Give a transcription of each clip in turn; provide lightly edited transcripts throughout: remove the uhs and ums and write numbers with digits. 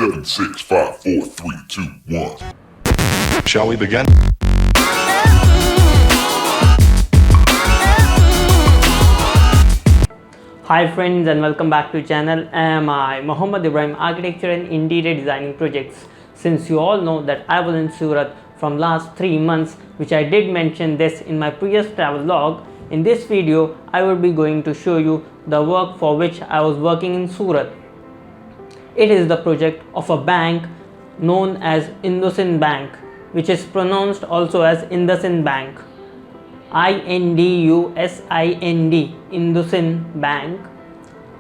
7, 6, 5, 4, 3, 2, 1. Shall we begin? Hi friends, and welcome back to channel. I Muhammad Ibrahim, architecture and interior designing projects. Since you all know that I was in Surat from last 3 months, which I did mention this in my previous travel log, in this video I will be going to show you the work for which I was working in Surat. It is the project of a bank known as Indusind Bank, which is pronounced also as Indusind Bank. Indusind, Indusind Bank.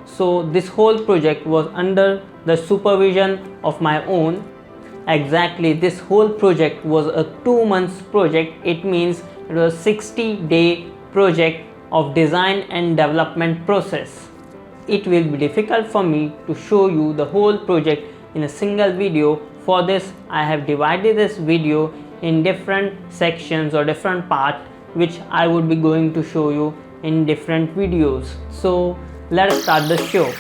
So this whole project was under the supervision of my own. Exactly, this whole project was a 2 months project. It means it was a 60-day project of design and development process. It will be difficult for me to show you the whole project in a single video. For this, I have divided this video in different sections or different parts, which I would be going to show you in different videos. So let's start the show.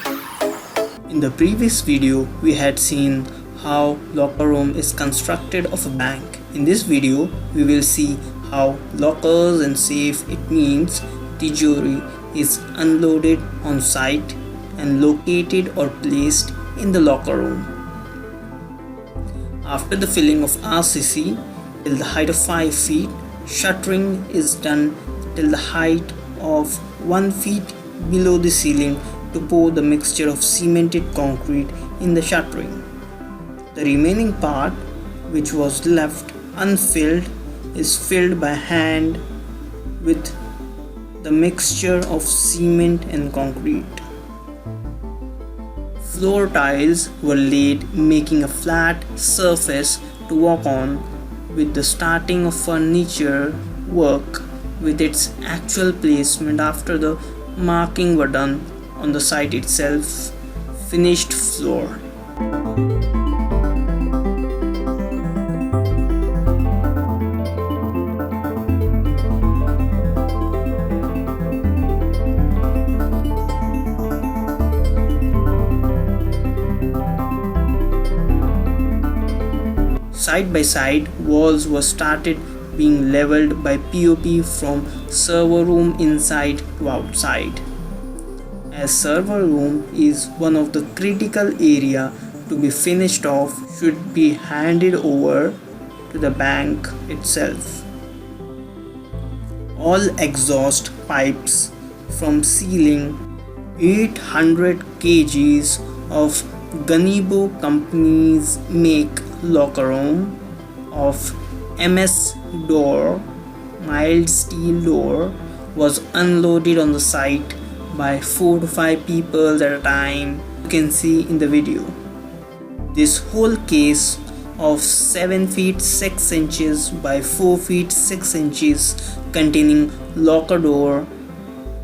In the previous video, we had seen how locker room is constructed of a bank. In this video, we will see how lockers and safe, it means tijori, is unloaded on site and located or placed in the locker room. After the filling of RCC till the height of 5 feet, shuttering is done till the height of 1 feet below the ceiling to pour the mixture of cemented concrete in the shuttering. The remaining part, which was left unfilled, is filled by hand with the mixture of cement and concrete. Floor tiles were laid, making a flat surface to walk on, with the starting of furniture work with its actual placement after the marking were done on the site itself. Finished floor. Side by side, walls were started being leveled by POP from server room inside to outside. As server room is one of the critical area to be finished off, should be handed over to the bank itself. All exhaust pipes from ceiling, 800 kgs of Ganibo companies make locker room of MS door, mild steel door, was unloaded on the site by 4 to 5 people at a time. You can see in the video. This whole case of 7 feet 6 inches by 4 feet 6 inches containing locker door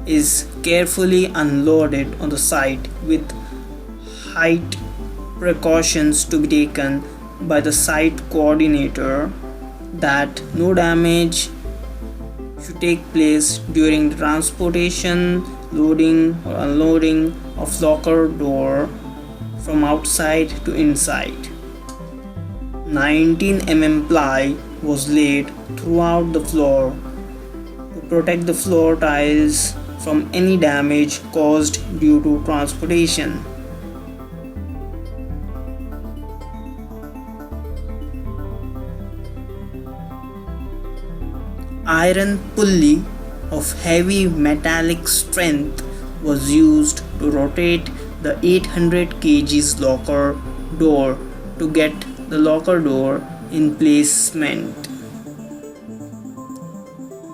is carefully unloaded on the site with height precautions to be taken by the site coordinator that no damage should take place during the transportation, loading or unloading of locker door from outside to inside. 19 mm ply was laid throughout the floor to protect the floor tiles from any damage caused due to transportation. Iron pulley of heavy metallic strength was used to rotate the 800 kgs locker door to get the locker door in placement.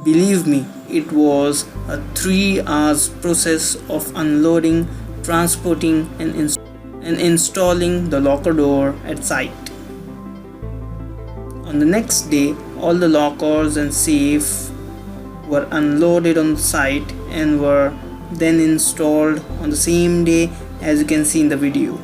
Believe me, it was a 3 hours process of unloading, transporting and installing the locker door at site. On the next day, all the lockers and safe were unloaded on the site and were then installed on the same day, as you can see in the video.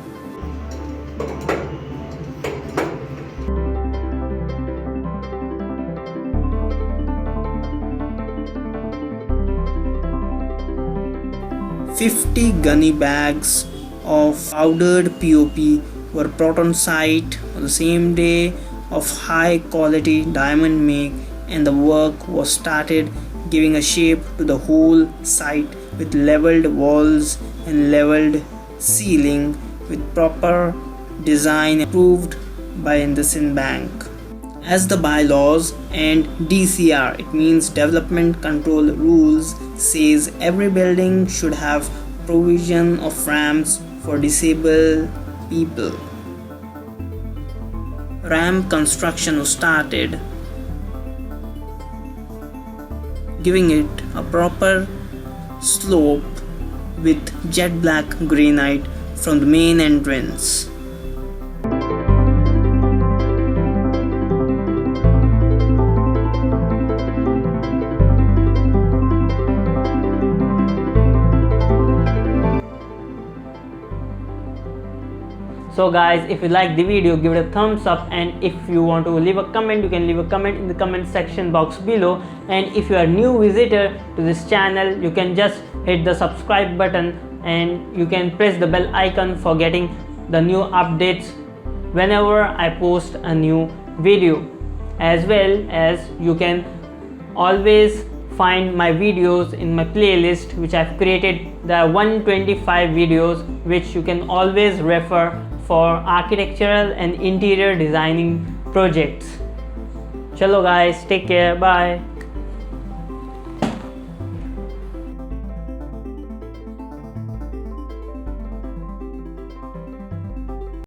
"50 gunny bags of powdered POP were brought on site on the same day of high quality diamond make, and the work was started, giving a shape to the whole site with leveled walls and leveled ceiling with proper design approved by Indusind Bank. As the bylaws and DCR, it means Development Control Rules, says every building should have provision of ramps for disabled people. Ramp construction was started, giving it a proper slope with jet black granite from the main entrance. So guys, if you like the video, give it a thumbs up, and if you want to leave a comment, you can leave a comment in the comment section box below. And if you are new visitor to this channel, you can just hit the subscribe button and you can press the bell icon for getting the new updates whenever I post a new video. As well as you can always find my videos in my playlist, which I've created. There are 125 videos which you can always refer for architectural and interior designing projects. Chalo guys, take care, bye.